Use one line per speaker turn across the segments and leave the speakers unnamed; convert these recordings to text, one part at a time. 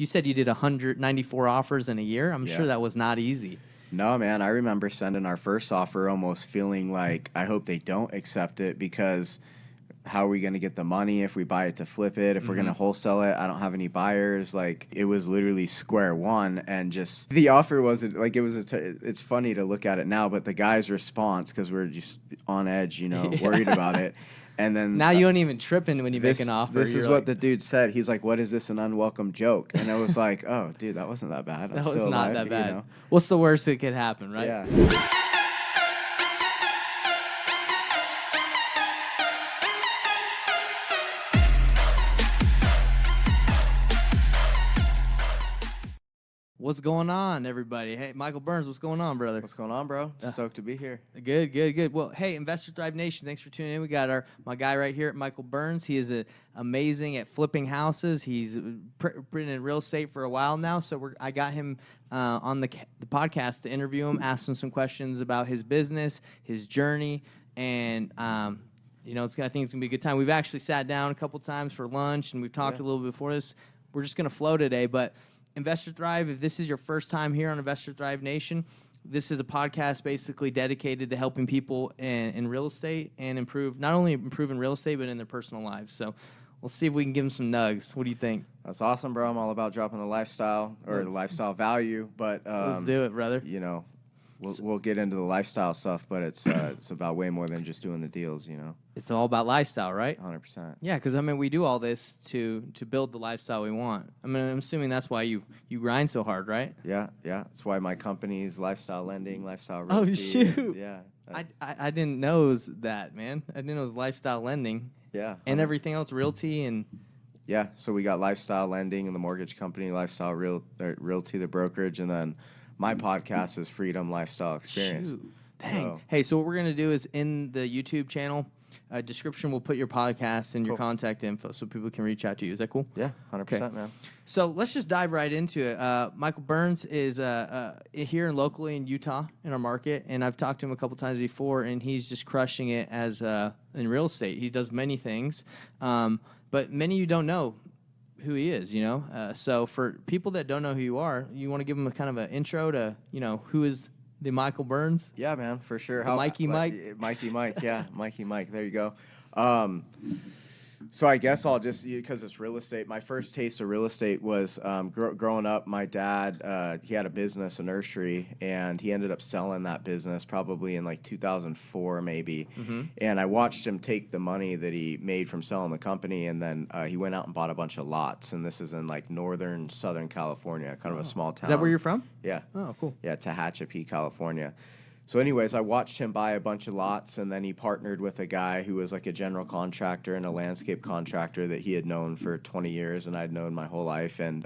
You said you did 194 offers in a year. I'm
Yeah.
sure that was not easy.
No, man, I remember sending our first offer almost feeling like I hope they don't accept it because how are we going to get the money if we buy it to flip it? If we're going to wholesale it, I don't have any buyers. Like, it was literally square one, and just the offer wasn't like it's funny to look at it now, but the guy's response, because we're just on edge, worried about it. And then
Now you ain't even tripping when you make an offer.
This is
You're
what
like,
the dude said. He's like, "What is this, an unwelcome joke?" And I was like, "Oh, dude, that wasn't that bad. I'm
that was
still
not
alive,"
that bad. What's the worst that could happen, right?
Yeah.
What's going on, everybody? Hey, Michael Burns, what's going on, brother?
What's going on, bro? Stoked to be here.
Good. Well, hey, Investor Thrive Nation, thanks for tuning in. We got my guy right here, Michael Burns. He is amazing at flipping houses. He's been in real estate for a while now, so I got him on the podcast to interview him, ask him some questions about his business, his journey, and I think it's gonna be a good time. We've actually sat down a couple times for lunch, and we've talked a little bit before this. We're just gonna flow today, but Investor Thrive, if this is your first time here on Investor Thrive Nation, this is a podcast basically dedicated to helping people in real estate and not only improve in real estate, but in their personal lives. So we'll see if we can give them some nugs. What do you think?
That's awesome, bro. I'm all about dropping the lifestyle or the lifestyle value, but
let's do it, brother.
We'll get into the lifestyle stuff, but it's about way more than just doing the deals,
It's all about lifestyle, right?
100%.
Yeah, because we do all this to build the lifestyle we want. I'm assuming that's why you grind so hard, right?
Yeah. That's why my company's lifestyle lending, lifestyle realty.
Oh shoot!
Yeah.
I didn't know it was that, man. I didn't know it was lifestyle lending.
Yeah.
And everything else, realty and.
Yeah, so we got lifestyle lending and the mortgage company, lifestyle realty, the brokerage, and then my podcast is Freedom Lifestyle Experience.
Shoot. Dang. Hey, so what we're going to do is in the YouTube channel description, we'll put your podcast and your contact info so people can reach out to you. Is that cool?
Yeah, 100%, man.
So let's just dive right into it. Michael Burns is here locally in Utah in our market, and I've talked to him a couple times before, and he's just crushing it as in real estate. He does many things, but many of you don't know who he is, So for people that don't know who you are, you want to give them a kind of an intro to, who is the Michael Burns?
Yeah, man, for sure.
Mikey Mike?
Mikey Mike, yeah. Mikey Mike, there you go. So I guess I'll just, because it's real estate, my first taste of real estate was growing up, my dad, he had a business, a nursery, and he ended up selling that business probably in like 2004 maybe. And I watched him take the money that he made from selling the company, and then he went out and bought a bunch of lots, and this is in like Southern California, kind of a small town.
Is that where you're from?
Yeah.
Oh, cool.
Yeah, Tehachapi, California. So anyways, I watched him buy a bunch of lots, and then he partnered with a guy who was like a general contractor and a landscape contractor that he had known for 20 years, and I'd known my whole life. And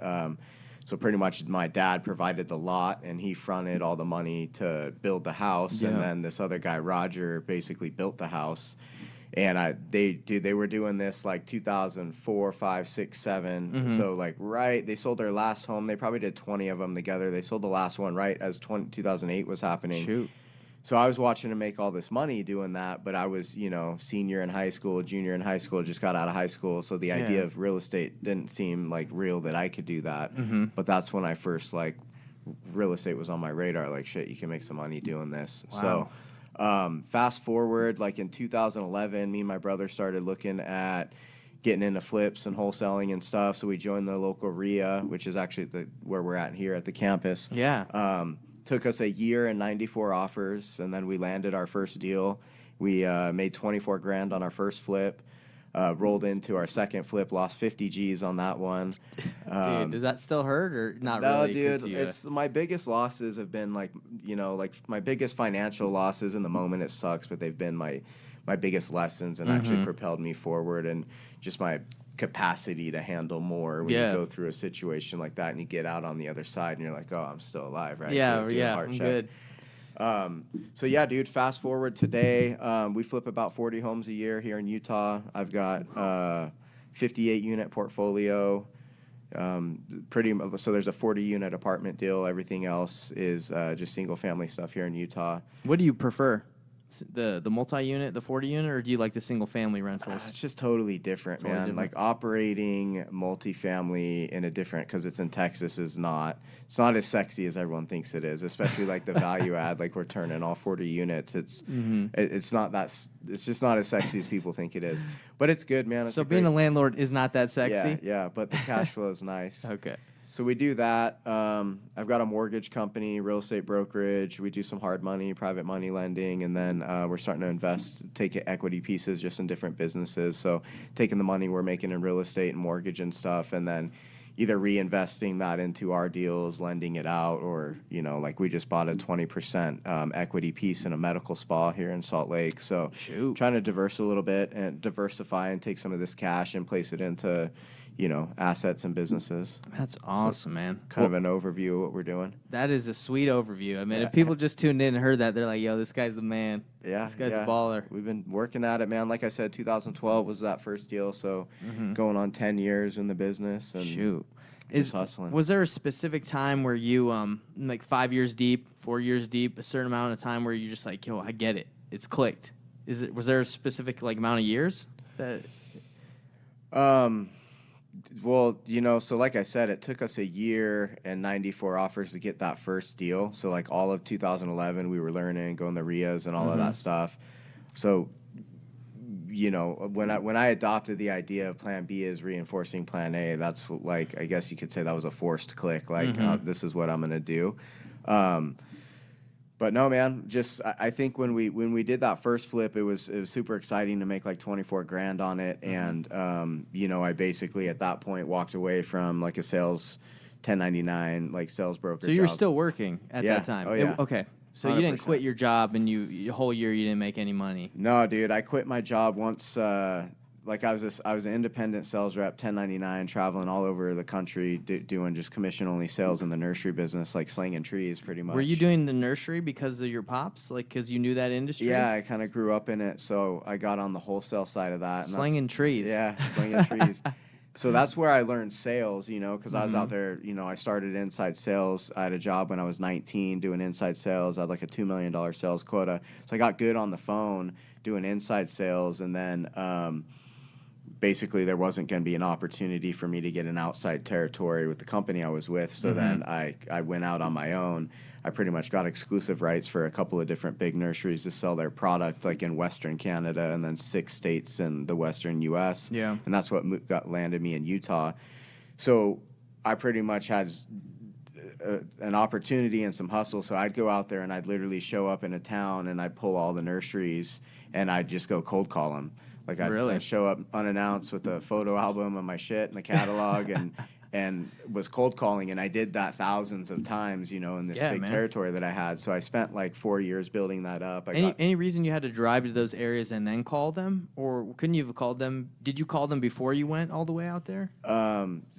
so pretty much my dad provided the lot, and he fronted all the money to build the house. Yeah. And then this other guy, Roger, basically built the house. And they were doing this like 2004, 5, 6, 7. So like they sold their last home. They probably did 20 of them together. They sold the last one right as 2008 was happening.
Shoot.
So I was watching him make all this money doing that, but I was, senior in high school, junior in high school, just got out of high school. So the idea of real estate didn't seem like real that I could do that. But that's when I first real estate was on my radar. Like, shit, you can make some money doing this.
Wow.
So fast forward, like in 2011, me and my brother started looking at getting into flips and wholesaling and stuff. So we joined the local RIA, which is actually where we're at here at the campus.
Yeah.
Took us a year and 94 offers, and then we landed our first deal. We made 24 grand on our first flip, rolled into our second flip, lost 50 G's on that one.
Dude, does that still hurt or not
no,
really?
No, dude, it's my biggest losses have been like my biggest financial losses in the moment. It sucks, but they've been my biggest lessons and actually propelled me forward, and just my capacity to handle more when you go through a situation like that and you get out on the other side and you're like, oh, I'm still alive, right?
Yeah, I'm good.
So yeah, dude, fast forward today, we flip about 40 homes a year here in Utah. I've got 58 unit portfolio. So there's a 40 unit apartment deal. Everything else is just single family stuff here in Utah.
What do you prefer? The multi-unit, the 40-unit, or do you like the single-family rentals?
It's just totally different,
Totally
man.
different.
Like operating multifamily in a different, because it's in Texas, it's not as sexy as everyone thinks it is. Especially like the value add, like we're turning all 40 units. It's not it's just not as sexy as people think it is. But it's good, man. It's
So being a landlord is not that sexy?
Yeah. But the cash flow is nice.
Okay.
So we do that. I've got a mortgage company, real estate brokerage. We do some hard money, private money lending, and then we're starting to invest, take equity pieces just in different businesses. So taking the money we're making in real estate and mortgage and stuff, and then either reinvesting that into our deals, lending it out, or like we just bought a 20% equity piece in a medical spa here in Salt Lake. So trying to diversify and take some of this cash and place it into assets and businesses.
That's awesome, man.
Kind of an overview of what we're doing.
That is a sweet overview. I mean, if people just tuned in and heard that, they're like, yo, this guy's the man.
Yeah.
This guy's a baller.
We've been working at it, man. Like I said, 2012 was that first deal, so going on 10 years in the business. And just hustling.
Was there a specific time where you, like 5 years deep, 4 years deep, a certain amount of time where you're just like, yo, I get it. It's clicked. Was there a specific like amount of years that...
Well, so like I said, it took us a year and 94 offers to get that first deal. So like all of 2011, we were learning, going the RIAs and all of that stuff. So, when I adopted the idea of Plan B as reinforcing Plan A, that's like, I guess you could say that was a forced click. Like, this is what I'm going to do. But no, man, just I think when we did that first flip, it was super exciting to make like 24 grand on it. And, I basically at that point walked away from like a sales 1099, like sales broker
So you were
job.
still working at that time?
Oh, yeah.
Okay. So you didn't
100%.
quit your job and the whole year you didn't make any money?
No, dude, I quit my job once. Like I was an independent sales rep, 1099, traveling all over the country, doing just commission-only sales in the nursery business, like slinging trees pretty much.
Were you doing the nursery because of your pops? Like, because you knew that industry?
Yeah, I kind of grew up in it, so I got on the wholesale side of that.
Slinging trees.
Yeah, slinging trees. So that's where I learned sales, because I was out there, I started inside sales. I had a job when I was 19 doing inside sales. I had like a $2 million sales quota. So I got good on the phone doing inside sales, and then basically there wasn't going to be an opportunity for me to get an outside territory with the company I was with. So then I went out on my own. I pretty much got exclusive rights for a couple of different big nurseries to sell their product, like in Western Canada and then 6 states in the Western U.S.
Yeah.
And that's what landed me in Utah. So I pretty much had an opportunity and some hustle. So I'd go out there and I'd literally show up in a town and I'd pull all the nurseries and I'd just go cold call them. Like I'd show up unannounced with a photo album of my shit and the catalog and was cold calling, and I did that thousands of times, in this big territory that I had. So I spent like 4 years building that up.
Any reason you had to drive to those areas and then call them, or couldn't you have called them? Did you call them before you went all the way out there?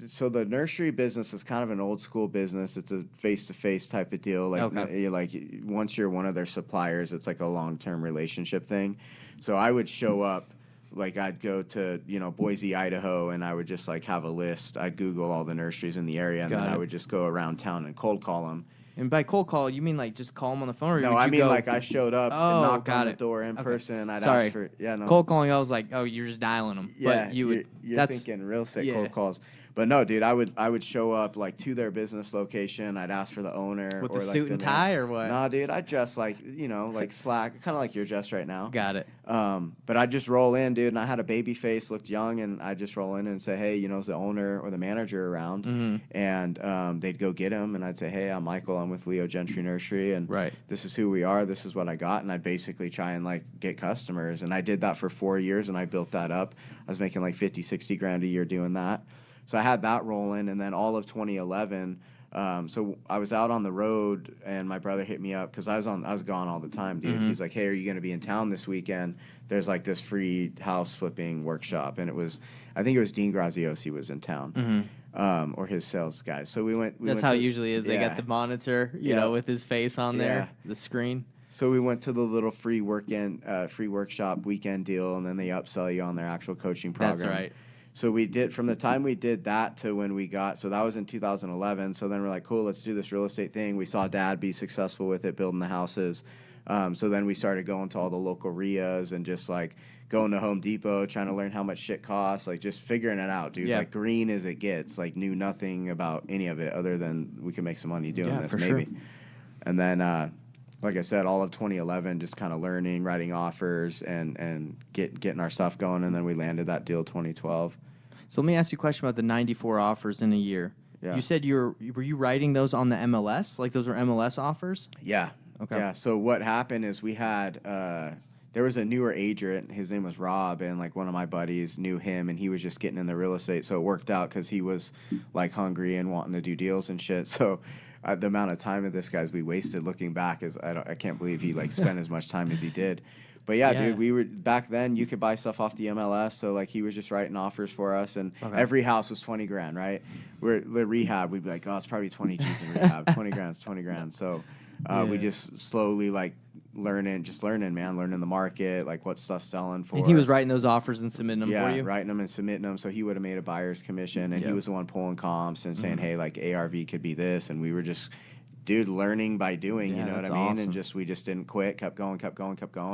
So the nursery business is kind of an old school business. It's a face-to-face type of deal. Like once you're one of their suppliers, it's like a long-term relationship thing. So I would show up. Like I'd go to, Boise, Idaho, and I would just like have a list. I'd Google all the nurseries in the area, and then I would just go around town and cold call them.
And by cold call, you mean like just call them on the phone? Or
No, I mean like I showed up and knocked on the door in person, and I'd ask for...
Cold calling, I was like, oh, you're just dialing them.
Yeah,
but you're
thinking real estate cold calls. But no, dude, I would show up like to their business location. I'd ask for the owner
with
or
the
like
suit and tie or what?
No, dude, I'd dress like like slack, kind of like you're dressed right now.
Got it.
But I'd just roll in, dude, and I had a baby face, looked young, and I'd just roll in and say, hey, is the owner or the manager around? And they'd go get him, and I'd say, hey, I'm Michael, I'm with Leo Gentry Nursery, and this is who we are, this is what I got, and I'd basically try and like get customers, and I did that for 4 years, and I built that up. I was making like 50, 60 grand a year doing that. So I had that rolling, and then all of 2011, so I was out on the road, and my brother hit me up because I was gone all the time, dude. He's like, hey, are you going to be in town this weekend? There's like this free house flipping workshop, and I think it was Dean Graziosi was in town, or his sales guys. So we went.
That's how it usually is. They got the monitor, you know, with his face on there, the screen.
So we went to the little free workshop weekend deal, and then they upsell you on their actual coaching program.
That's right.
So we did, from the time we did that to when we got, so that was in 2011. So then we're like, cool, let's do this real estate thing. We saw Dad be successful with it, building the houses. So then we started going to all the local RIAs and just like going to Home Depot, trying to learn how much shit costs, like just figuring it out, dude.
Yeah.
Like green as it gets, like knew nothing about any of it other than we can make some money doing
Yeah,
this,
for
maybe.
sure.
And then, like I said, all of 2011, just kind of learning, writing offers, and getting our stuff going. And then we landed that deal 2012.
So let me ask you a question about the 94 offers in a year.
Yeah.
You said were you writing those on the MLS? Like those were MLS offers?
Yeah.
Okay.
Yeah. So what happened is we had there was a newer agent. His name was Rob, and like one of my buddies knew him, and he was just getting in the real estate. So it worked out because he was like hungry and wanting to do deals and shit. So the amount of time of this guys we wasted looking back is I can't believe he like spent as much time as he did. But yeah, dude, we were back then. You could buy stuff off the MLS, so like he was just writing offers for us, and every house was 20 grand, right? We're the rehab. We'd be like, oh, it's probably 20 G's in rehab. 20 grand's 20 grand. So we just slowly like learning the market, like what stuff's selling for.
And he was writing those offers and submitting them for you?
Yeah, writing them and submitting them. So he would have made a buyer's commission, and he was the one pulling comps and saying, hey, like ARV could be this, and we were just. Dude, learning by doing, you know what I mean?
Awesome.
And we just didn't quit, kept going.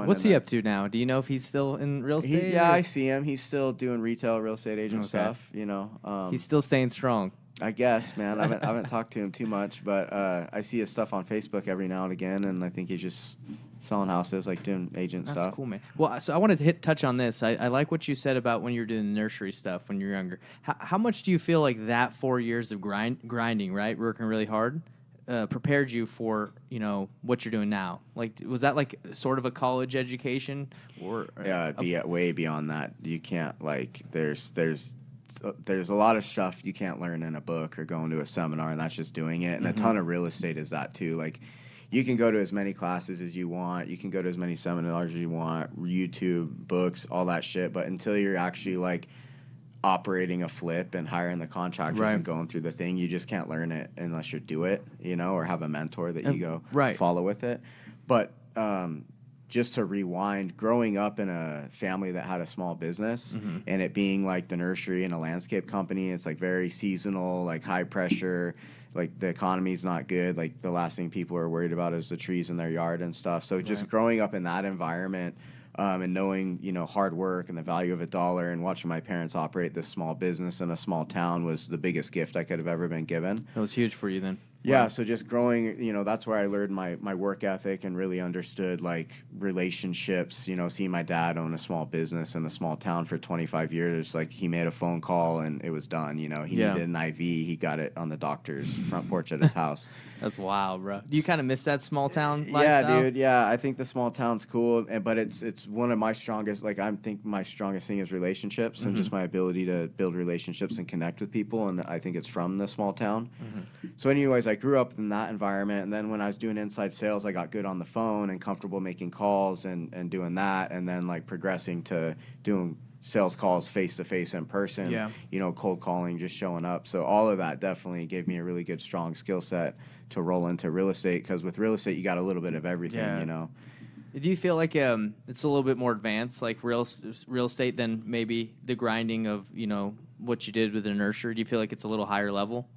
What's he up to now? Do you know if he's still in real estate?
I see him. He's still doing retail real estate agent stuff, you know.
He's still staying strong.
I guess, man. I haven't talked to him too much, but I see his stuff on Facebook every now and again, and I think he's just selling houses, like doing agent stuff.
That's cool, man. Well, so I wanted to touch on this. I like what you said about when you're doing the nursery stuff when you're younger. How much do you feel like that 4 years of grinding, right, working really hard, prepared you for, you know, what you're doing now? Like, was that like sort of a college education, or
way beyond that? You can't like there's a lot of stuff you can't learn in a book or going to a seminar, and that's just doing it. And a ton of real estate is that too. Like, you can go to as many classes as you want, you can go to as many seminars as you want, YouTube, books, all that shit, but until you're actually like operating a flip and hiring the contractors and going through the thing, you just can't learn it unless you do it, you know, or have a mentor that you go follow with it. But just to rewind, growing up in a family that had a small business and it being like the nursery and a landscape company, it's like very seasonal, like high pressure, like the economy's not good. Like the last thing people are worried about is the trees in their yard and stuff. So just growing up in that environment, and knowing, you know, hard work and the value of a dollar and watching my parents operate this small business in a small town was the biggest gift I could have ever been given.
That was huge for you then.
Yeah, so just growing, you know, that's where I learned my work ethic and really understood, like, relationships. You know, seeing my dad own a small business in a small town for 25 years, like, he made a phone call and it was done, you know. He needed an IV, he got it on the doctor's front porch at his house.
That's wild, bro. Do you kind of miss that small town lifestyle?
Yeah, dude, yeah. I think the small town's cool, but it's one of my strongest, like, I think my strongest thing is relationships and just my ability to build relationships and connect with people, and I think it's from the small town. So anyways, I grew up in that environment, and then when I was doing inside sales, I got good on the phone and comfortable making calls and doing that, and then like progressing to doing sales calls face to face in person, you know, cold calling, just showing up. So all of that definitely gave me a really good, strong skill set to roll into real estate, because with real estate, you got a little bit of everything, you know.
Do you feel like it's a little bit more advanced, like real estate, than maybe the grinding of, you know, what you did with the nursery? Do you feel like it's a little higher level?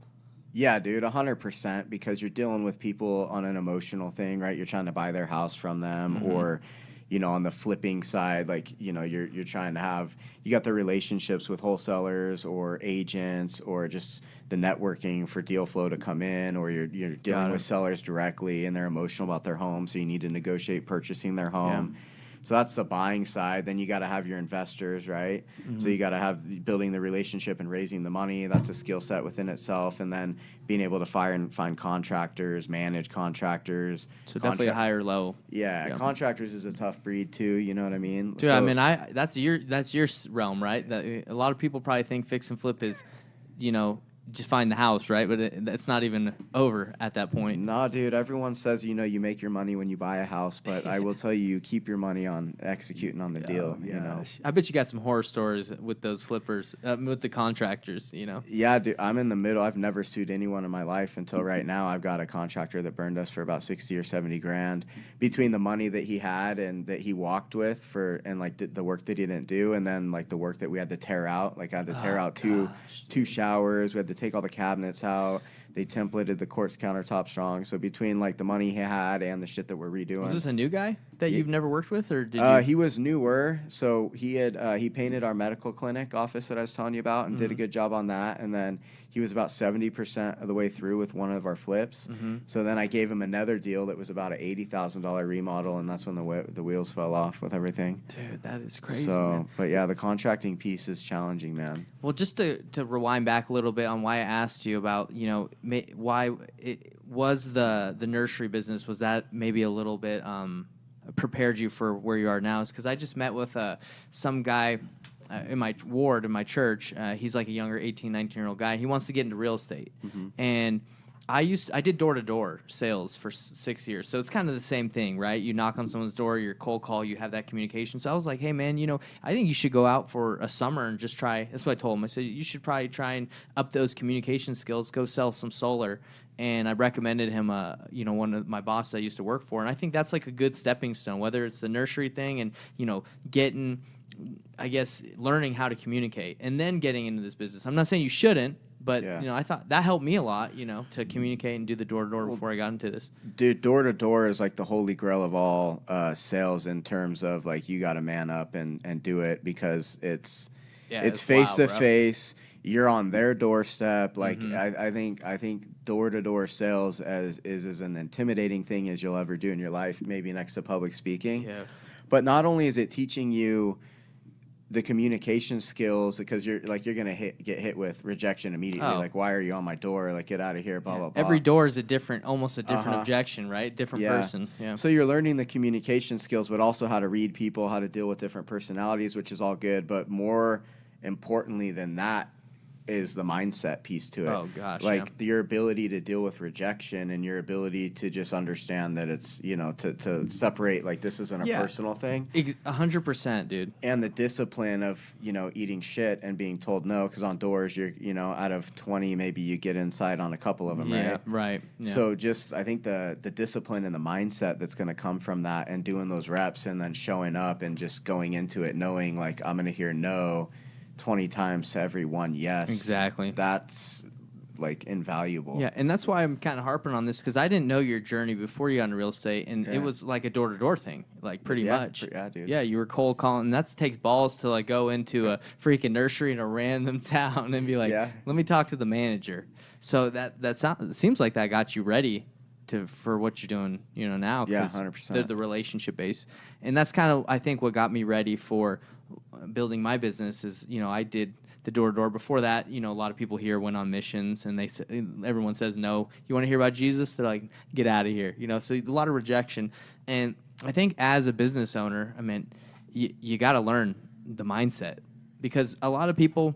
Yeah, dude, 100%, because you're dealing with people on an emotional thing, right? You're trying to buy their house from them, or, you know, on the flipping side, like, you know, you're trying to have, you got the relationships with wholesalers or agents, or just the networking for deal flow to come in, or you're dealing with sellers directly and they're emotional about their home, so you need to negotiate purchasing their home. So that's the buying side. Then you got to have your investors, right? So you got to have building the relationship and raising the money. That's a skill set within itself. And then being able to find contractors, manage contractors.
So definitely a higher level.
Yeah, contractors is a tough breed too. You know what I mean?
Dude, I mean, that's your realm, right? That, a lot of people probably think fix and flip is, you know, just find the house, right? But it's not even over at that point.
Nah, dude. Everyone says, you know, you make your money when you buy a house, but I will tell you, you keep your money on executing on the deal. You know,
I bet you got some horror stories with those flippers, with the contractors. You know.
Yeah, dude. I'm in the middle. I've never sued anyone in my life until right now. I've got a contractor that burned us for about 60 or 70 grand between the money that he had and that he walked with and like the work that he didn't do, and then like the work that we had to tear out. Like I had to tear out two showers. We had to take all the cabinets out. They templated the quartz countertop strong. So between like the money he had and the shit that we're redoing.
Was this a new guy that you've never worked with, or did
He was newer, so he painted our medical clinic office that I was telling you about, and did a good job on that. And then he was about 70% of the way through with one of our flips. So then I gave him another deal that was about an $80,000 remodel, and that's when the wheels fell off with everything.
Dude, that is crazy.
So,
man.
but yeah, the contracting piece is challenging, man.
Well, just to rewind back a little bit on why I asked you about, why it was the nursery business, was that maybe a little bit prepared you for where you are now, is because I just met with some guy in my ward, in my church. He's like a younger 18, 19-year-old guy. He wants to get into real estate. And I did door-to-door sales for 6 years. So it's kind of the same thing, right? You knock on someone's door, you're cold call, you have that communication. So I was like, hey, man, I think you should go out for a summer and just try. That's what I told him. I said, you should probably try and up those communication skills, go sell some solar. And I recommended him, one of my bosses I used to work for. And I think that's like a good stepping stone, whether it's the nursery thing and, getting, I guess, learning how to communicate and then getting into this business. I'm not saying you shouldn't. But, I thought that helped me a lot, to communicate and do the door-to-door before I got into this.
Dude, door-to-door is like the holy grail of all sales in terms of, like, you got to man up and do it because it's face-to-face. You're on their doorstep. Like, I think door-to-door sales is as an intimidating thing as you'll ever do in your life, maybe next to public speaking.
Yeah.
But not only is it teaching you the communication skills, because you're gonna get hit with rejection immediately. Like, why are you on my door? Like, get out of here. Blah blah blah.
Every door is almost a different objection, right? Different person. Yeah.
So you're learning the communication skills, but also how to read people, how to deal with different personalities, which is all good. But more importantly than that is the mindset piece to it.
Oh gosh,
like your ability to deal with rejection and your ability to just understand that it's to separate, like, this isn't a personal thing.
100%, dude.
And the discipline of eating shit and being told no, because on doors you're out of 20 maybe you get inside on a couple of them, right?
Right. Yeah.
So just I think the discipline and the mindset that's going to come from that and doing those reps and then showing up and just going into it knowing, like, I'm going to hear no 20 times to every one yes.
Exactly.
That's, like, invaluable.
Yeah, and that's why I'm kind of harping on this, because I didn't know your journey before you got into real estate, and it was like a door-to-door thing, like, pretty much.
Yeah, dude.
Yeah, you were cold calling, and that takes balls to, like, go into a freaking nursery in a random town and be like, let me talk to the manager. So it seems like that got you ready for what you're doing, now.
Yeah, 100%.
The relationship base. And that's kind of, I think, what got me ready for building my business is, I did the door-to-door. Before that, a lot of people here went on missions, and everyone says no. You want to hear about Jesus? They're like, get out of here. So a lot of rejection. And I think as a business owner, I mean, you got to learn the mindset, because a lot of people,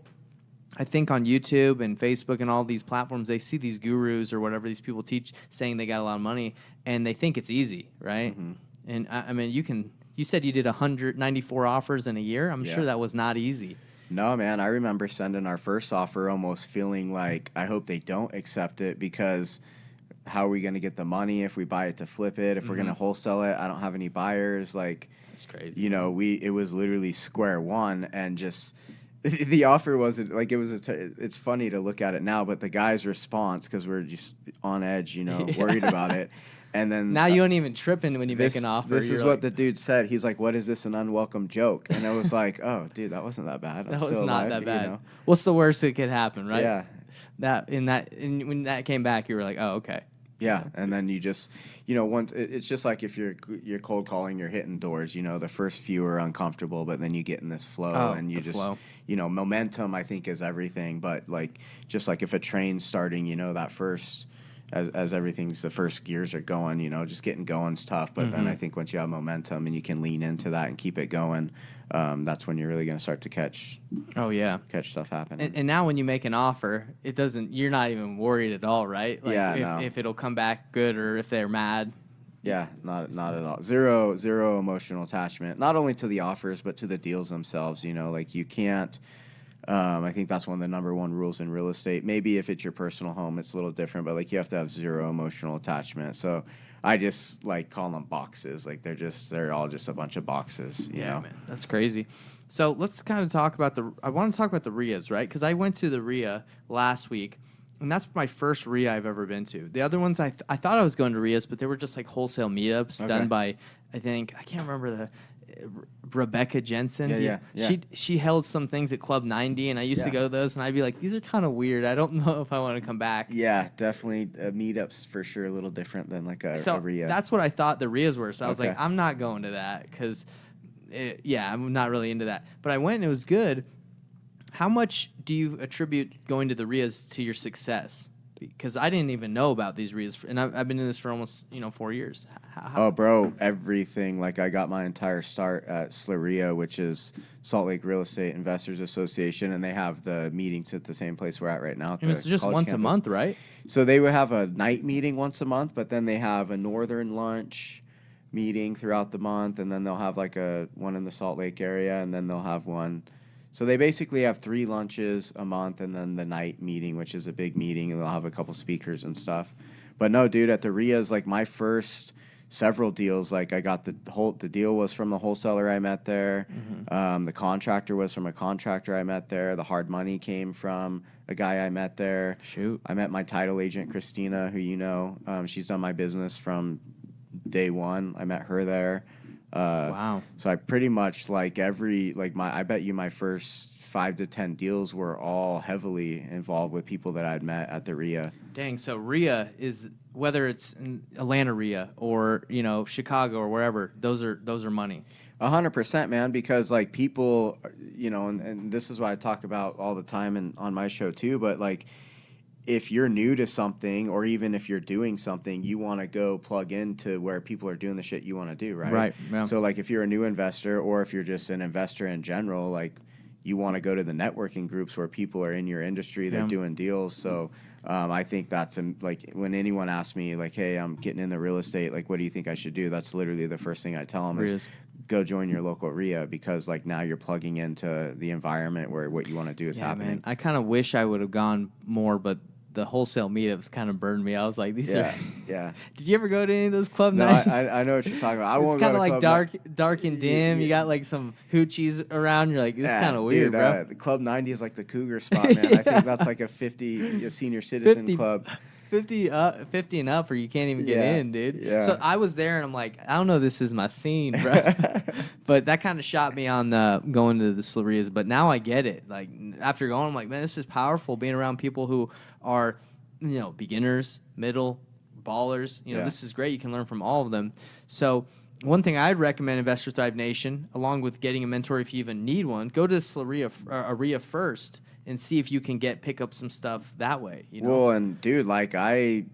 I think, on YouTube and Facebook and all these platforms, they see these gurus or whatever these people teach saying they got a lot of money, and they think it's easy, right? And I mean, you said you did 194 offers in a year. I'm sure that was not easy.
No, man. I remember sending our first offer almost feeling like, I hope they don't accept it, because how are we going to get the money if we buy it to flip it? If we're going to wholesale it, I don't have any buyers. Like,
that's crazy.
It was literally square one, and just the offer wasn't like, it's funny to look at it now, but the guy's response, because we're just on edge, worried about it. And then
now you ain't even tripping when you make an offer.
This is what the dude said. He's like, "What is this, an unwelcome joke?" And I was like, "Oh, dude, that wasn't that bad.
That was not that bad. What's the worst that could happen, right?"
Yeah.
When that came back, you were like, "Oh, okay."
Yeah, and then you just, once it's just like if you're cold calling, you're hitting doors. The first few are uncomfortable, but then you get in this flow, and you just,
flow.
Momentum, I think, is everything. But like, just like if a train's starting, that first. As everything's, the first gears are going, just getting going's tough. But then I think once you have momentum and you can lean into that and keep it going, that's when you're really going to start to catch stuff happening.
And now when you make an offer, you're not even worried at all, right? Like if it'll come back good or if they're mad.
Yeah, not at all. Zero emotional attachment, not only to the offers, but to the deals themselves. Like, you can't. I think that's one of the number one rules in real estate. Maybe if it's your personal home, it's a little different, but like, you have to have zero emotional attachment. So I just like call them boxes. Like, they're all just a bunch of boxes. You know?
Man, that's crazy. So let's kind of talk about I want to talk about the RIAs, right? Because I went to the RIA last week, And that's my first RIA I've ever been to. The other ones, I thought I was going to RIAs, but they were just like wholesale meetups done by, I can't remember the, Rebecca Jensen.
Yeah.
She held some things at Club 90, and I used to go to those, and I'd be like, these are kind of weird. I don't know if I want to come back.
Yeah, definitely. Meetups for sure a little different than like a RIA.
That's what I thought the RIAs were. So I was like, I'm not going to that because, I'm not really into that. But I went, and it was good. How much do you attribute going to the RIAs to your success? Because I didn't even know about these RIAs, and I've been in this for almost 4 years.
Oh, bro, everything. Like I got my entire start at SLRIA, which is Salt Lake Real Estate Investors Association, and they have the meetings at the same place we're at right now.
And it's just once a month, right?
So they would have a night meeting once a month, but then they have a northern lunch meeting throughout the month, and then they'll have like one in the Salt Lake area, and then they'll have one. So they basically have 3 lunches a month and then the night meeting, which is a big meeting, and they'll have a couple speakers and stuff. But no, dude, at the RIAs, like my first several deals, like I got the deal was from the wholesaler I met there. The contractor was from a contractor I met there. The hard money came from a guy I met there.
Shoot.
I met my title agent, Christina, who she's done my business from day one. I met her there.
Wow.
So I pretty much I bet you my first 5 to 10 deals were all heavily involved with people that I'd met at the RIA.
Dang. So RIA is, whether it's in Atlanta RIA or, Chicago or wherever, those are money.
100%, man, because like people, and this is what I talk about all the time and on my show too, but like, if you're new to something, or even if you're doing something, you want to go plug into where people are doing the shit you want to do, right?
Right. Yeah.
So, like, if you're a new investor, or if you're just an investor in general, like, you want to go to the networking groups where people are in your industry, they're doing deals. So, I think that's like when anyone asks me, like, hey, I'm getting into real estate, like, what do you think I should do? That's literally the first thing I tell them is go join your local RIA, because like now you're plugging into the environment where what you want to do is happening.
Man, I kind of wish I would have gone more, but the wholesale meetups kind of burned me. I was like, these are.
Yeah.
Did you ever go to any of those club
No,
nights?
I know what you're talking about.
It's kind of like dark and dim. You got like some hoochies around. You're like, this is kind of weird, bro.
The Club 90 is like the cougar spot, man. I think that's like a senior citizen club.
50 and up, or you can't even get in, dude.
Yeah.
So I was there, and I'm like, I don't know, this is my scene, bro. But that kind of shot me on going to the SLRIAs. But now I get it. Like after going, I'm like, man, this is powerful. Being around people who are, beginners, middle, ballers. This is great. You can learn from all of them. So one thing I'd recommend Investors Thrive Nation, along with getting a mentor if you even need one, go to a RIA first and see if you can pick up some stuff that way.
Well, and dude, like a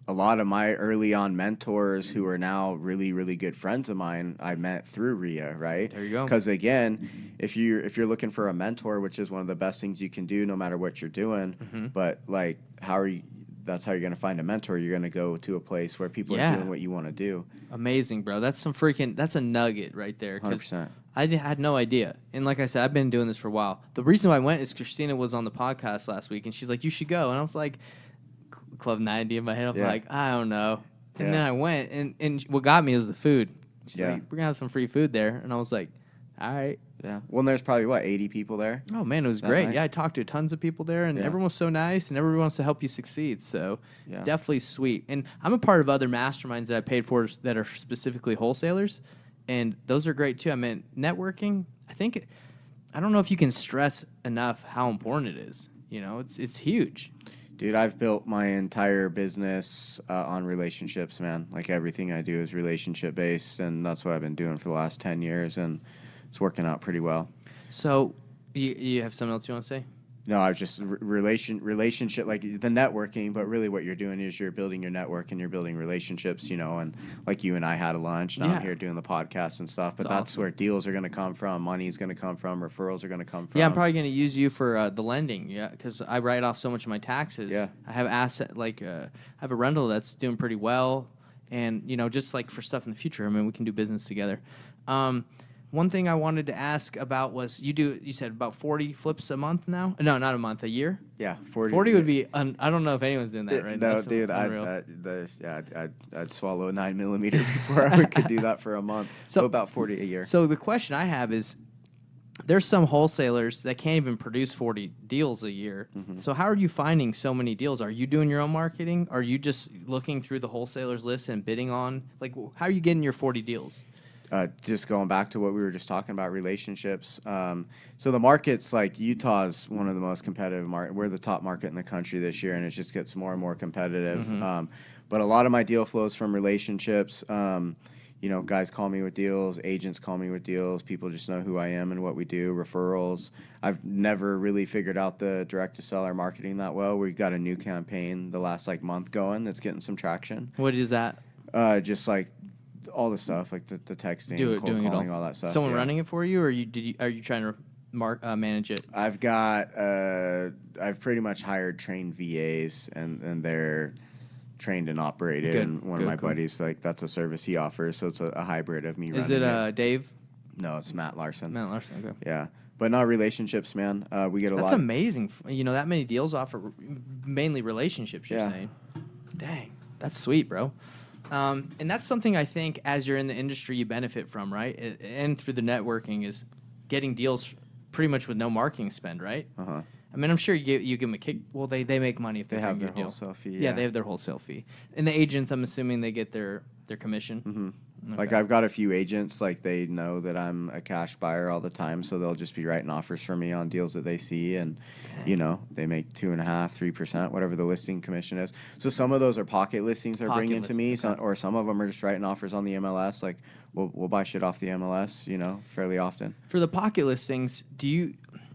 lot of my early on mentors who are now really, really good friends of mine, I met through RIA, right?
There you go.
Because again, if you're looking for a mentor, which is one of the best things you can do no matter what you're doing, but like that's how you're going to find a mentor. You're going to go to a place where people are doing what you want to do.
Amazing, bro. That's a nugget right there.
100%.
I had no idea. And like I said, I've been doing this for a while. The reason why I went is Christina was on the podcast last week, and she's like, you should go. And I was like, Club 90 in my head. I'm like, I don't know. And then I went, and what got me was the food. She's like, we're going to have some free food there. And I was like, all right.
Yeah. Well, there's probably, 80 people there?
Oh, man, it was great.
Nice?
Yeah, I talked to tons of people there, and everyone was so nice, and everyone wants to help you succeed. So definitely sweet. And I'm a part of other masterminds that I paid for that are specifically wholesalers, and those are great, too. I mean, networking, I don't know if you can stress enough how important it is. It's huge.
Dude, I've built my entire business on relationships, man. Like everything I do is relationship based, and that's what I've been doing for the last 10 years, and it's working out pretty well.
So, you have something else you want to say?
No, I was just relationship, like the networking, but really what you're doing is you're building your network and you're building relationships, and like you and I had a lunch, and I'm here doing the podcast and stuff, but that's awesome. Where deals are going to come from, money is going to come from, referrals are going to come from.
Yeah, I'm probably going to use you for the lending, because I write off so much of my taxes.
Yeah. I
have I have a rental that's doing pretty well, and, just like for stuff in the future, I mean, we can do business together. One thing I wanted to ask about was you said about 40 flips a month now? No, not a month, a year?
Yeah, 40.
40 would be, I don't know if anyone's doing that right now.
No, dude, I'd swallow a 9mm before I could do that for a month. So about 40 a year.
So the question I have is, there's some wholesalers that can't even produce 40 deals a year. So how are you finding so many deals? Are you doing your own marketing? Are you just looking through the wholesalers list and bidding on? Like, how are you getting your 40 deals?
Just going back to what we were just talking about, relationships. So the market's like Utah's one of the most competitive market. We're the top market in the country this year, and it just gets more and more competitive. But a lot of my deal flows from relationships. Guys call me with deals, agents call me with deals, people just know who I am and what we do, referrals. I've never really figured out the direct-to-seller marketing that well. We've got a new campaign the last month going that's getting some traction.
What is that?
Just like all the stuff, like the texting, cold
doing
calling,
it all
that stuff.
Someone running it for you, or are you trying to manage it?
I've pretty much hired trained VAs, and they're trained and operated. And one of my buddies, that's a service he offers, so it's a hybrid of me running it.
Is it Dave?
No, it's Matt Larson.
Matt Larson, okay.
Yeah. But not relationships, man. We get a lot.
That's amazing. That many deals offer mainly relationships, you're saying. Dang, that's sweet, bro. And that's something I think as you're in the industry you benefit from, right? And through the networking is getting deals pretty much with no marketing spend, right? I mean, I'm sure you give them a kick. Well, they make money if they
have
bring
their
your
wholesale fee.
Yeah, they have their wholesale fee. And the agents, I'm assuming they get their commission.
Okay. Like I've got a few agents, they know that I'm a cash buyer all the time, so they'll just be writing offers for me on deals that they see, and they make 2.5%, 3%, whatever the listing commission is. So some of those are pocket listings they're bringing to me, or some of them are just writing offers on the MLS. Like we'll buy shit off the MLS, fairly often.
For the pocket listings,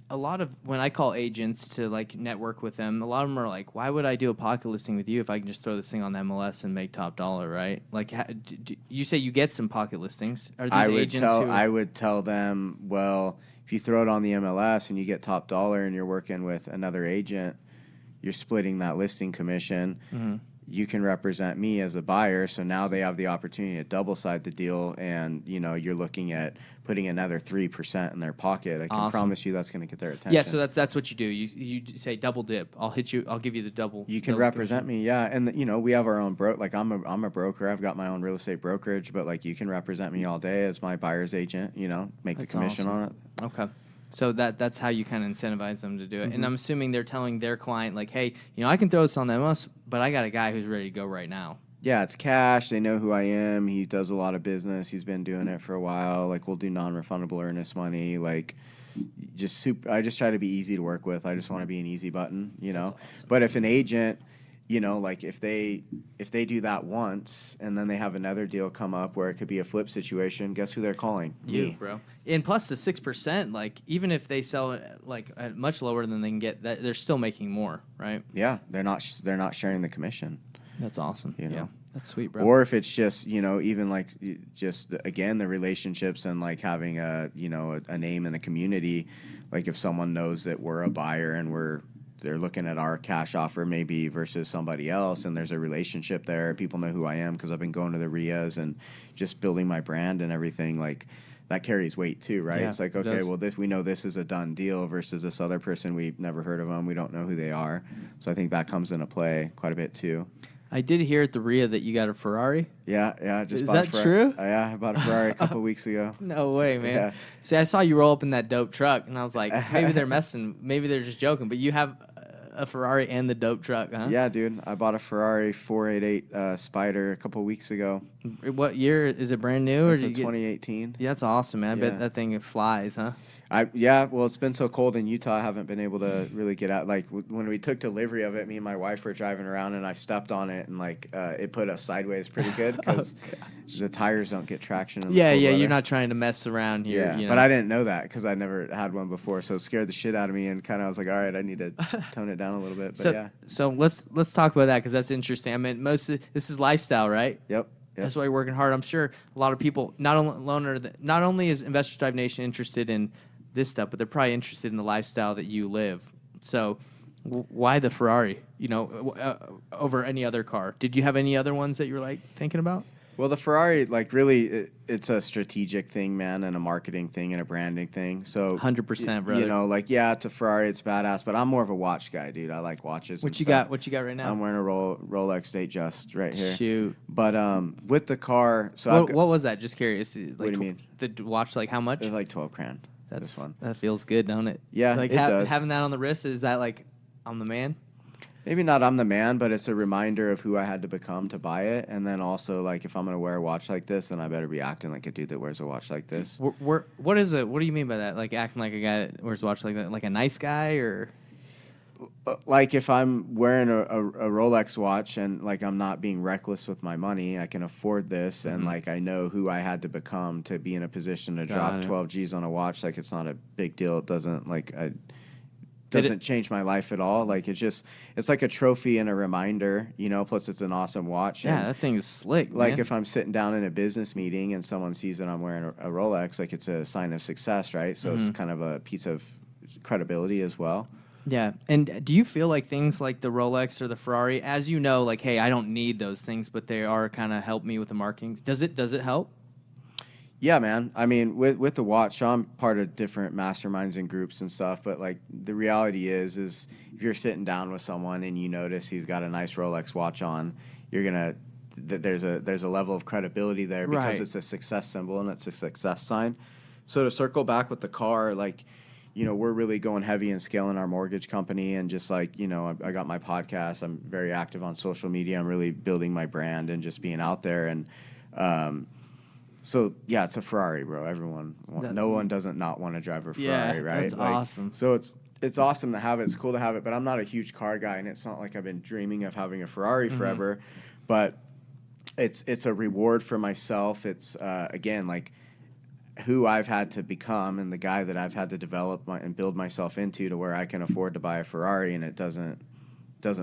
a lot of when I call agents to network with them, a lot of them are like, "Why would I do a pocket listing with you if I can just throw this thing on the MLS and make top dollar?" Right? Like, you say you get some pocket listings. Are these agents?
I would tell them, well, if you throw it on the MLS and you get top dollar and you're working with another agent, you're splitting that listing commission. You can represent me as a buyer, so now they have the opportunity to double side the deal, and you're looking at putting another 3% in their pocket. I can promise you that's going to get their attention.
Yeah, so that's what you do. You say double dip. I'll give you the double.
You can represent me, yeah, and we have our own I'm a broker. I've got my own real estate brokerage, but you can represent me all day as my buyer's agent. Make the commission on it.
Okay. So that's how you kind of incentivize them to do it. And I'm assuming they're telling their client, hey, I can throw this on the MLS, but I got a guy who's ready to go right now.
Yeah, it's cash. They know who I am. He does a lot of business. He's been doing it for a while. We'll do non-refundable earnest money. I just try to be easy to work with. I just want to be an easy button, That's awesome. But if an agent, if they do that once and then they have another deal come up where it could be a flip situation, guess who they're calling?
You,
me,
bro. And plus the 6%, even if they sell it at much lower than they can get, that they're still making more, right?
Yeah, they're not sharing the commission.
That's awesome. Yeah, that's sweet, bro.
Or if it's just even just again the relationships and having a name in the community, if someone knows that we're a buyer and they're looking at our cash offer maybe versus somebody else, and there's a relationship there. People know who I am because I've been going to the RIAs and just building my brand and everything. That carries weight too, right?
Yeah,
it's okay, well, we know this is a done deal versus this other person we've never heard of them. We don't know who they are. So I think that comes into play quite a bit too.
I did hear at the RIA that you got a Ferrari.
Yeah. Is
that true?
Yeah, I bought a Ferrari a couple weeks ago.
No way, man.
Yeah.
See, I saw you roll up in that dope truck, and I was like, maybe they're messing. Maybe they're just joking. But you have a Ferrari and the dope truck, huh?
Yeah, dude. I bought a Ferrari 488 Spider a couple weeks ago.
What year? Is it brand new?
It's a 2018.
Yeah, that's awesome, man. I bet that thing flies, huh?
Well, it's been so cold in Utah, I haven't been able to really get out. When we took delivery of it, me and my wife were driving around, and I stepped on it, and it put us sideways pretty good because the tires don't get traction in the cold weather.
You're not trying to mess around here.
Yeah, but I didn't know that because I never had one before, so it scared the shit out of me, and kind of I was like, all right, I need to tone it down a little bit. But
so let's talk about that because that's interesting. I mean, this is lifestyle, right?
Yep.
That's why you're working hard. I'm sure a lot of people not only is Investors Drive Nation interested in this stuff, but they're probably interested in the lifestyle that you live. So why the Ferrari, over any other car? Did you have any other ones that you were thinking about?
Well, the Ferrari, really, it's a strategic thing, man, and a marketing thing and a branding thing. So
100%, brother.
It's a Ferrari, it's badass, but I'm more of a watch guy, dude. I like watches.
What you got right now?
I'm wearing a Rolex Datejust right here.
Shoot.
But with the car, so
what was that? Just curious.
What do you mean?
The watch, how much?
It was $12,000. this one.
That feels good, don't it?
Yeah,
like
it does.
Having that on the wrist, is that like I'm the man?
Maybe not I'm the man, but it's a reminder of who I had to become to buy it. And then also, like, if I'm going to wear a watch like this, then I better be acting like a dude that wears a watch like this.
What is it? What do you mean by that? Like acting like a guy that wears a watch like that? Like a nice guy or?
Like if I'm wearing a Rolex watch and like I'm not being reckless with my money, I can afford this, and like I know who I had to become to be in a position to drop 12 G's on a watch. Like it's not a big deal. It doesn't doesn't change my life at all. Like it's like a trophy and a reminder, you know. Plus it's an awesome watch.
Yeah,
and
that thing is slick.
like
man.
if I'm sitting down in a business meeting and someone sees that I'm wearing a Rolex, like it's a sign of success, right? So it's kind of a piece of credibility as well.
Yeah. And do you feel like things like the Rolex or the Ferrari, as you know, like, hey, I don't need those things, but they are kind of help me with the marketing. Does it help?
Yeah, man. I mean, with the watch, so I'm part of different masterminds and groups and stuff, but like the reality is if you're sitting down with someone and you notice he's got a nice Rolex watch on, you're going to there's a level of credibility there because it's a success symbol and it's a success sign. So to circle back with the car, like, you know, we're really going heavy and scaling our mortgage company, and just like, you know, I got my podcast. I'm very active on social media. I'm really building my brand and just being out there. And so yeah, it's a Ferrari, bro. No one doesn't not want to drive a Ferrari, right?
That's awesome.
So it's awesome to have it. It's cool to have it, but I'm not a huge car guy, and it's not like I've been dreaming of having a Ferrari forever. But it's a reward for myself. It's again, like, who I've had to become and the guy that I've had to develop and build myself into to where I can afford to buy a Ferrari, and it doesn't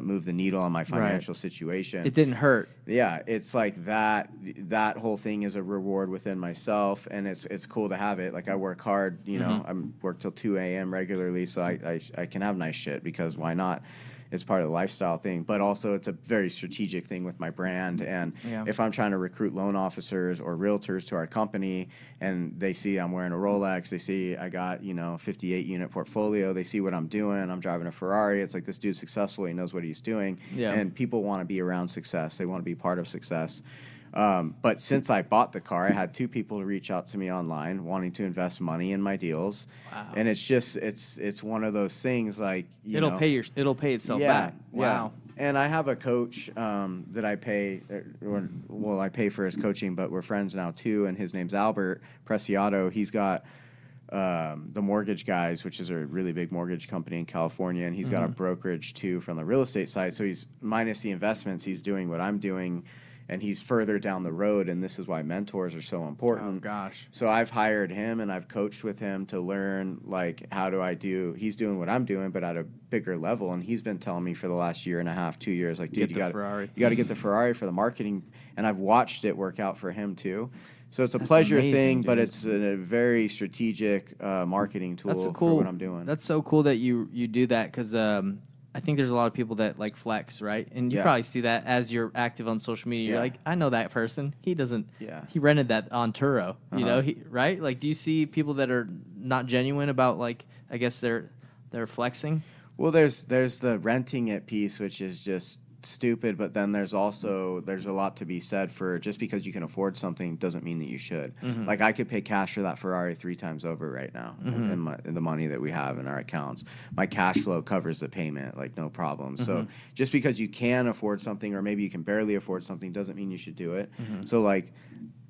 move the needle on my financial situation.
It didn't hurt.
Yeah, it's like that whole thing is a reward within myself, and it's cool to have it. Like I work hard, you know, I work till 2 a.m. regularly, so I can have nice shit because why not? It's part of the lifestyle thing, but also it's a very strategic thing with my brand. And if I'm trying to recruit loan officers or realtors to our company and they see I'm wearing a Rolex, they see I got, you know, 58 unit portfolio, they see what I'm doing, I'm driving a Ferrari, it's like this dude's successful, he knows what he's doing. And people want to be around success. They want to be part of success. But since I bought the car, I had 2 people to reach out to me online wanting to invest money in my deals. Wow. And it's just, it's one of those things like,
it'll pay itself back. Wow.
Yeah. And I have a coach that I pay, I pay for his coaching, but we're friends now too. And his name's Albert Preciado. He's got the Mortgage Guys, which is a really big mortgage company in California. And he's got a brokerage too from the real estate side. So he's minus the investments. He's doing what I'm doing. And he's further down the road, and this is why mentors are so important.
Oh, gosh.
So I've hired him, and I've coached with him to learn, like, he's doing what I'm doing, but at a bigger level. And he's been telling me for the last year and a half, 2 years, like, dude, you got to get the Ferrari for the marketing. And I've watched it work out for him, too. So it's a pleasure thing, dude. But it's a very strategic marketing tool for what I'm doing.
That's so cool that you do that, because I think there's a lot of people that like flex, right? And you probably see that as you're active on social media. You're like, I know that person. He doesn't. Yeah. He rented that on Turo. You know, right? Like, do you see people that are not genuine about, like, I guess they're flexing?
Well, there's the renting it piece, which is just stupid, but then there's a lot to be said for just because you can afford something doesn't mean that you should. Like I could pay cash for that Ferrari 3 times over right now in the money that we have in our accounts. My cash flow covers the payment, like no problem. So just because you can afford something or maybe you can barely afford something doesn't mean you should do it. So like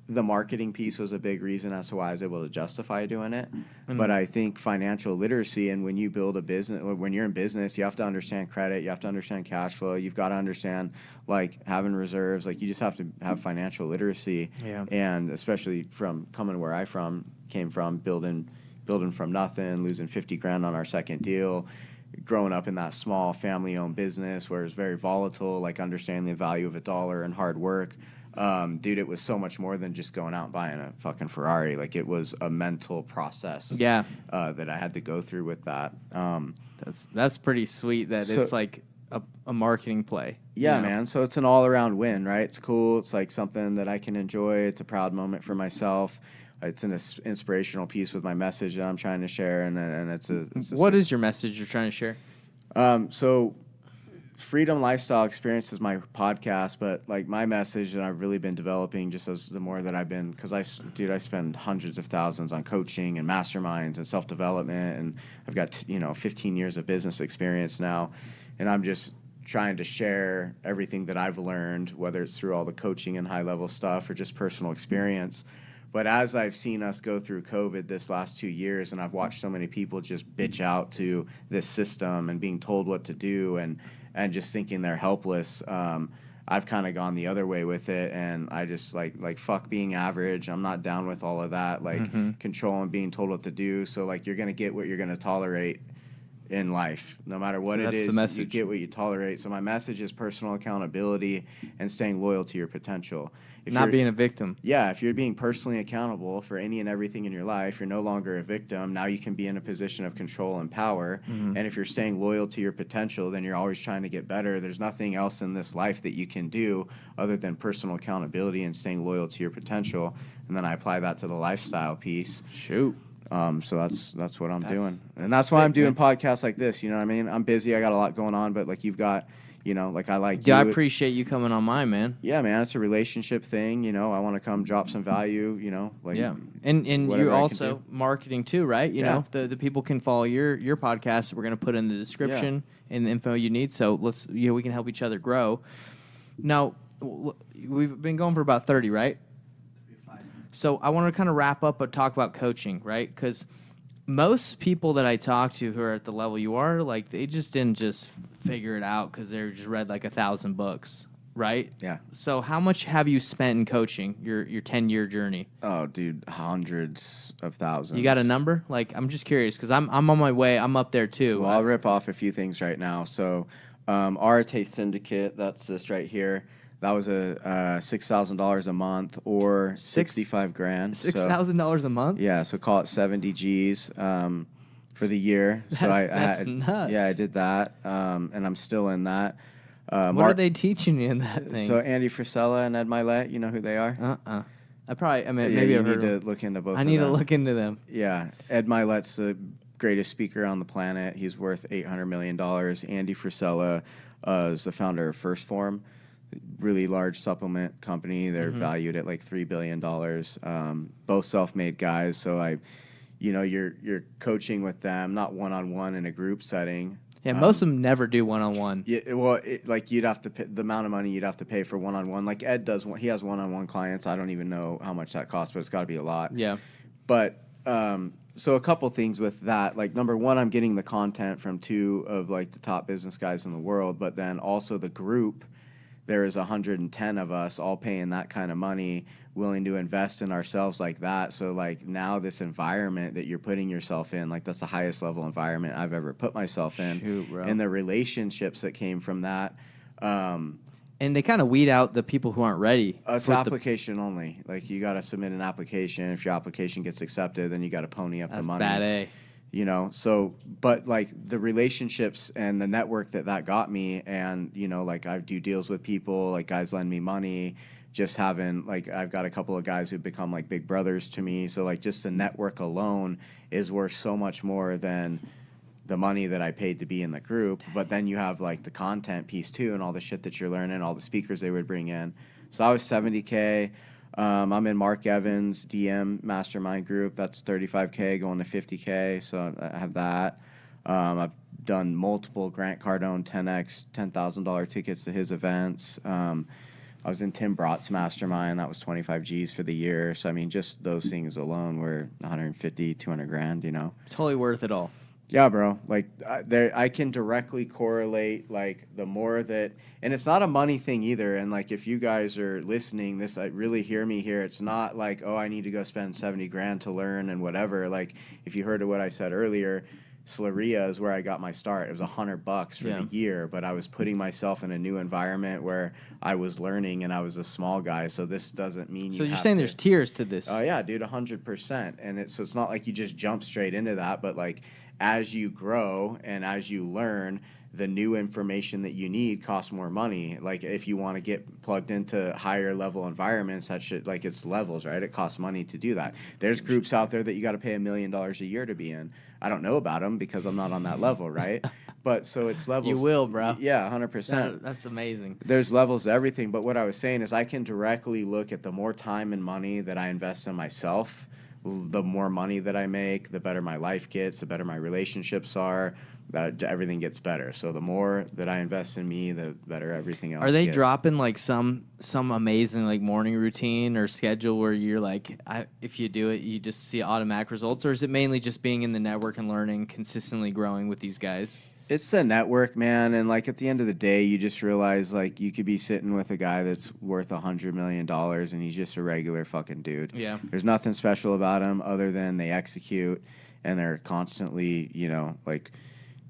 the marketing piece was a big reason as to why I was able to justify doing it. But I think financial literacy, and when you build a business, when you're in business, you have to understand credit, you have to understand cash flow, you've got to understand like having reserves, like you just have to have financial literacy. And especially from coming where I came from, building from nothing, losing 50 grand on our second deal, growing up in that small family-owned business where it's very volatile, like understanding the value of a dollar and hard work. Dude, it was so much more than just going out and buying a fucking Ferrari. Like it was a mental process that I had to go through with that.
That's pretty sweet that it's like a marketing play.
Yeah, man. So it's an all-around win, right? It's cool. It's like something that I can enjoy. It's a proud moment for myself. It's an inspirational piece with my message that I'm trying to share. And it's
what is your message you're trying to share?
So Freedom Lifestyle Experience is my podcast, but like my message that I've really been developing just as the more that I've been, because I spend hundreds of thousands on coaching and masterminds and self-development, and I've got 15 years of business experience now, and I'm just trying to share everything that I've learned, whether it's through all the coaching and high-level stuff or just personal experience. But as I've seen us go through COVID this last 2 years, and I've watched so many people just bitch out to this system and being told what to do and just thinking they're helpless, I've kind of gone the other way with it, and I just like fuck being average. I'm not down with all of that, control and being told what to do. So like you're gonna get what you're gonna tolerate in life, no matter what it is. You get what you tolerate. So my message is personal accountability and staying loyal to your potential.
Not being a victim.
Yeah, if you're being personally accountable for any and everything in your life, you're no longer a victim. Now you can be in a position of control and power. And if you're staying loyal to your potential, then you're always trying to get better. There's nothing else in this life that you can do other than personal accountability and staying loyal to your potential. And then I apply that to the lifestyle piece.
Shoot.
So that's what I'm doing. And that's why I'm doing podcasts like this. You know what I mean? I'm busy. I got a lot going on, but like you've got, like I like
I appreciate you coming on mine, man.
Yeah, man. It's a relationship thing. I want to come drop some value,
And you're also marketing too, right? You know, the people can follow your podcast that we're going to put in the description and the info you need. So we can help each other grow. Now, we've been going for about 30, right? So I want to kind of wrap up and talk about coaching, right? Because most people that I talk to who are at the level you are, like they just didn't just figure it out because they just read like 1,000 books, right?
Yeah.
So how much have you spent in coaching your 10-year journey?
Oh, dude, hundreds of thousands.
You got a number? Like I'm just curious because I'm on my way. I'm up there too.
Well, I'll rip off a few things right now. So, Arate Syndicate, that's this right here. That was a $6,000 a month or $65,000.
$6,000 a month?
Yeah, so call it 70 G's for the year. So
that's nuts.
Yeah, I did that, and I'm still in that.
What are they teaching you in that thing?
So Andy Frisella and Ed Milet, you know who they are?
Maybe I've heard
you need to look into both.
I need to look into them.
Yeah, Ed Milet's the greatest speaker on the planet. He's worth $800 million. Andy Frisella is the founder of First Form. Really large supplement company. They're valued at like $3 billion. Both self-made guys. So you're coaching with them, not one-on-one in a group setting.
Yeah, most of them never do one-on-one.
Yeah, well, you'd have to pay the amount of money you'd have to pay for one-on-one. Like Ed does, he has one-on-one clients. I don't even know how much that costs, but it's got to be a lot.
Yeah.
But so a couple things with that. Like number one, I'm getting the content from two of like the top business guys in the world, but then also the group. There is 110 of us all paying that kind of money, willing to invest in ourselves like that. So like now this environment that you're putting yourself in, like that's the highest level environment I've ever put myself in.
Shoot, bro.
And the relationships that came from that.
And they kind of weed out the people who aren't ready.
It's application only. Like you got to submit an application. If your application gets accepted, then you got to pony up the money.
That's bad A.
But like the relationships and the network that got me, and like I do deals with people, like guys lend me money, just having like I've got a couple of guys who've become like big brothers to me. So like just the network alone is worth so much more than the money that I paid to be in the group. But then you have like the content piece too, and all the shit that you're learning, all the speakers they would bring in. So I was $70K. I'm in Mark Evans' DM mastermind group. That's $35K going to $50K. So I have that. I've done multiple Grant Cardone 10X, $10,000 tickets to his events. I was in Tim Brott's mastermind. That was 25 G's for the year. So, I mean, just those things alone were 150, 200 grand,
Totally worth it all.
Yeah, bro. Like, I can directly correlate, like, the more that, and it's not a money thing either. And, like, if you guys are listening, really hear me here. It's not like, oh, I need to go spend 70 grand to learn and whatever. Like, if you heard of what I said earlier, Slaria is where I got my start. It was $100 for the year, but I was putting myself in a new environment where I was learning and I was a small guy. So this doesn't mean
So you're saying there's tiers to this?
Oh, yeah, dude, 100%. And so it's not like you just jump straight into that, but, like, as you grow and as you learn, the new information that you need costs more money. Like if you want to get plugged into higher level environments, that shit, like it's levels, right? It costs money to do that. There's groups out there that you got to pay $1 million a year to be in. I don't know about them because I'm not on that level, right? But so it's levels.
You will, bro.
Yeah, 100%.
That's amazing.
There's levels to everything. But what I was saying is I can directly look at the more time and money that I invest in myself, the more money that I make, the better my life gets, the better my relationships are, everything gets better. So the more that I invest in me, the better everything else
Are they
gets.
dropping like some amazing like morning routine or schedule where you're like, if you do it, you just see automatic results? Or is it mainly just being in the network and learning, consistently growing with these guys?
It's the network, man, and like at the end of the day, you just realize like you could be sitting with a guy that's worth $100 million, and he's just a regular fucking dude.
Yeah.
There's nothing special about him other than they execute, and they're constantly, like,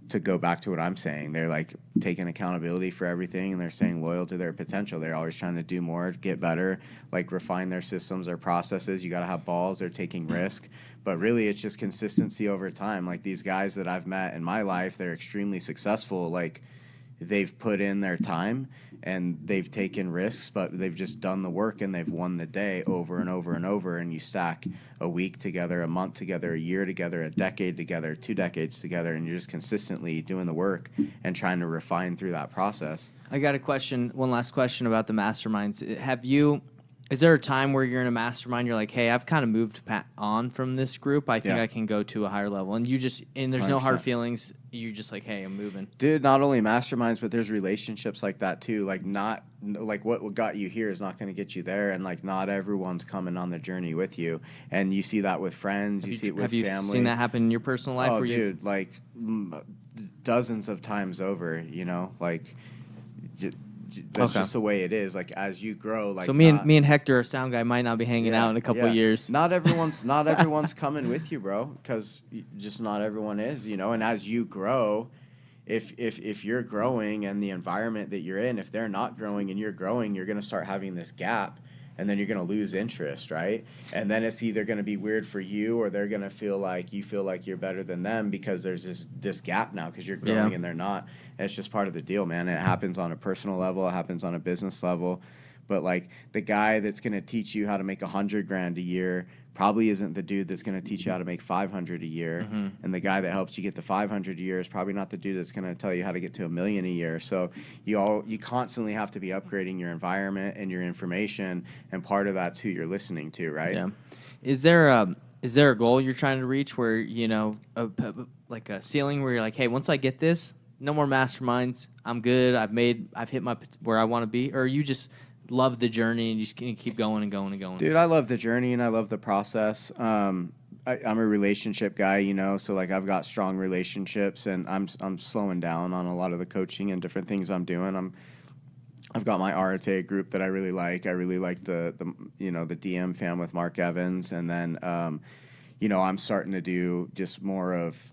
to go back to what I'm saying, they're like taking accountability for everything, and they're staying loyal to their potential. They're always trying to do more, get better, like refine their systems, their processes. You got to have balls. They're taking risk. But really, it's just consistency over time. Like these guys that I've met in my life, they're extremely successful. Like they've put in their time and they've taken risks, but they've just done the work and they've won the day over and over and over. And you stack a week together, a month together, a year together, a decade together, 2 decades together, and you're just consistently doing the work and trying to refine through that process.
I got a question, one last question about the masterminds. Is there a time where you're in a mastermind, you're like, hey, I've kind of moved on from this group. I think I can go to a higher level. And there's no hard
100%.
feelings. You're just like, hey, I'm moving.
Dude, not only masterminds, but there's relationships like that too. Like what got you here is not going to get you there. And like not everyone's coming on the journey with you. And you see that with friends. You see it with family.
Have you seen that happen in your personal life?
Oh, dude, like dozens of times over, like that's just the way it is. Like as you grow, like
so me and Hector, our sound guy, might not be hanging out in a couple of years.
Not everyone's coming with you, bro, because just not everyone is, And as you grow, if you're growing and the environment that you're in, if they're not growing and you're growing, you're gonna start having this gap. And then you're going to lose interest, right? And then it's either going to be weird for you or they're going to feel like you're better than them because there's this gap now because you're growing and they're not. And it's just part of the deal, man. And it happens on a personal level. It happens on a business level. But, like, the guy that's going to teach you how to make $100,000 a year probably isn't the dude that's going to teach you how to make $500 a year. Mm-hmm. And the guy that helps you get to $500 a year is probably not the dude that's going to tell you how to get to $1 million a year. So you constantly have to be upgrading your environment and your information, and part of that's who you're listening to, right?
Yeah. Is there a goal you're trying to reach where like a ceiling where you're like, hey, once I get this, no more masterminds, I'm good. I've hit where I want to be, or you just love the journey and you just keep going and going and going?
Dude, I love the journey and I love the process. I'm a relationship guy, so like I've got strong relationships and I'm slowing down on a lot of the coaching and different things I'm doing. I've got my Arate group that I really like. I really like the DM fam with Mark Evans, and then I'm starting to do just more of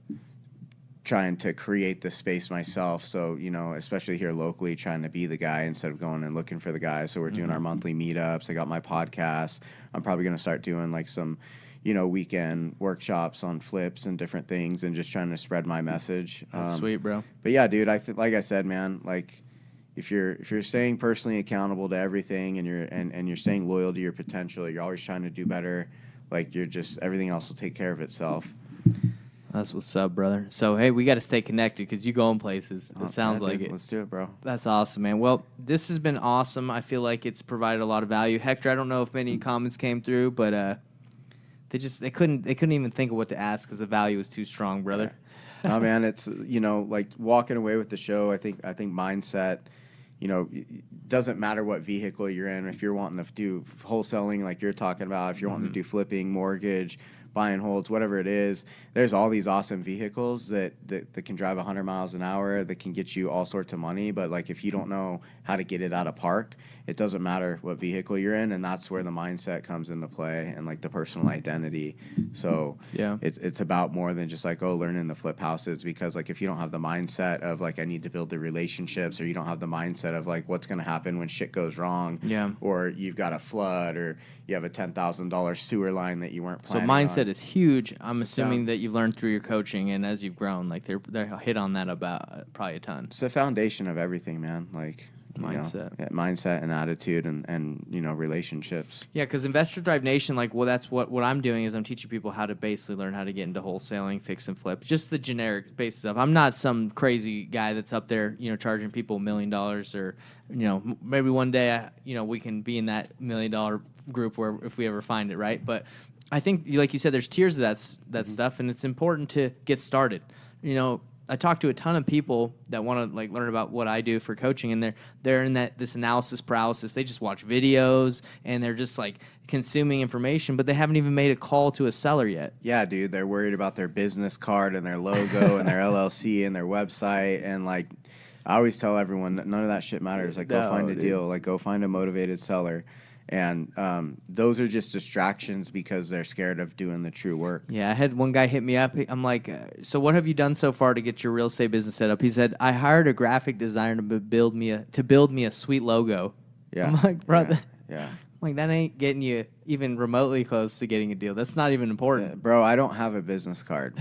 trying to create the space myself. So, especially here locally, trying to be the guy instead of going and looking for the guy. So we're doing our monthly meetups. I got my podcast. I'm probably going to start doing like some, weekend workshops on flips and different things and just trying to spread my message.
That's sweet, bro.
But yeah, dude, like I said, man, like if you're staying personally accountable to everything and you're staying loyal to your potential, you're always trying to do better, like everything else will take care of itself.
That's what's up, brother. So, hey, we got to stay connected because you're going places. It sounds like it.
Let's do it, bro.
That's awesome, man. Well, this has been awesome. I feel like it's provided a lot of value. Hector, I don't know if many comments came through, but they couldn't even think of what to ask because the value was too strong, brother.
No, man, it's like walking away with the show. I think mindset. It doesn't matter what vehicle you're in. If you're wanting to do wholesaling like you're talking about, if you're wanting to do flipping, mortgage, buy and holds, whatever it is, there's all these awesome vehicles that can drive 100 miles an hour, that can get you all sorts of money. But like if you don't know how to get it out of park, it doesn't matter what vehicle you're in, and that's where the mindset comes into play and like the personal identity. So
yeah,
it's about more than just like learning to flip houses, because like if you don't have the mindset of like I need to build the relationships, or you don't have the mindset of like what's going to happen when shit goes wrong,
yeah,
or you've got a flood, or you have a $10,000 sewer line that you weren't planning
on. So mindset mindset is huge. I'm
Sit
assuming
down.
that you've learned through your coaching and as you've grown, like they're hit on that about probably a ton.
It's the foundation of everything, man. Like you know,
Mindset.
mindset and attitude and relationships.
Yeah, because Investor Thrive Nation, like, well, that's what I'm doing is I'm teaching people how to basically learn how to get into wholesaling, fix and flip, just the generic base stuff. I'm not some crazy guy that's up there, charging people $1 million or, maybe one day, we can be in that $1 million group where if we ever find it, right? But I think, like you said, there's tiers of that stuff, and it's important to get started. I talk to a ton of people that want to learn about what I do for coaching, and they're in this analysis paralysis. They just watch videos and they're just consuming information, but they haven't even made a call to a seller yet.
Yeah, dude, they're worried about their business card and their logo and their LLC and their website, and I always tell everyone that none of that shit matters. Go find a deal. Go find a motivated seller. And those are just distractions because they're scared of doing the true work.
Yeah, I had one guy hit me up. I'm like, so what have you done so far to get your real estate business set up? He said, I hired a graphic designer to build me a sweet logo.
Yeah.
I'm like, brother.
Yeah.
That ain't getting you even remotely close to getting a deal. That's not even important.
Bro, I don't have a business card.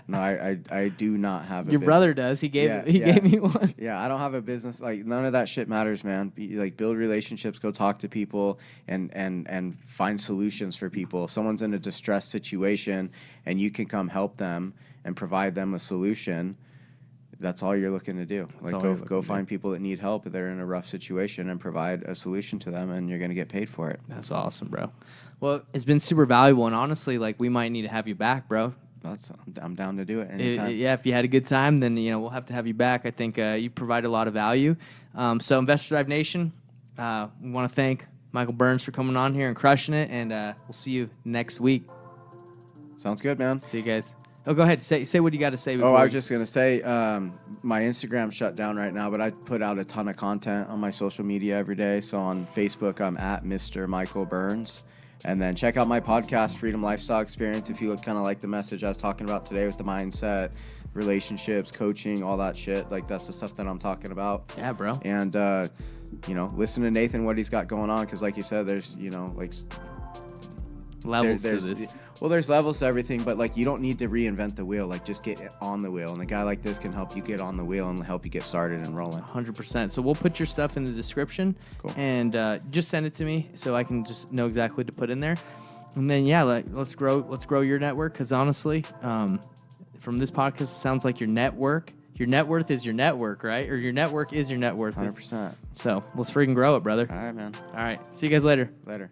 No, I do not have a
Your
business.
brother does. He gave me one.
Yeah, I don't have a business. None of that shit matters, man. Build relationships, go talk to people, and find solutions for people. If someone's in a distressed situation and you can come help them and provide them a solution, that's all you're looking to do. Go find people that need help, that are in a rough situation, and provide a solution to them, and you're going to get paid for it.
That's awesome, bro. Well, it's been super valuable, and honestly, we might need to have you back, bro.
I'm down to do it anytime.
If you had a good time, then we'll have to have you back. I think you provide a lot of value. So, Investor Thrive Nation, we want to thank Michael Burns for coming on here and crushing it, and we'll see you next week.
Sounds good, man.
See you guys. Oh, go ahead. Say what you got to say.
I was just going to say, my Instagram's shut down right now, but I put out a ton of content on my social media every day. So on Facebook, I'm at Mr. Michael Burns. And then check out my podcast, Freedom Lifestyle Experience, if you look kind of like the message I was talking about today with the mindset, relationships, coaching, all that shit. That's the stuff that I'm talking about.
Yeah, bro.
And, listen to Nathan, what he's got going on. Because like you said, there's,
levels to this.
Well, there's levels to everything, but you don't need to reinvent the wheel. Just get on the wheel, and a guy like this can help you get on the wheel and help you get started and rolling.
100%. So we'll put your stuff in the description,
cool. And
just send it to me so I can just know exactly what to put in there. And then let's grow your network, because honestly, from this podcast, it sounds like your net worth is your network, right? Or your network is your net worth.
100%.
So let's freaking grow it, brother.
All right, man.
All right. See you guys later.
Later.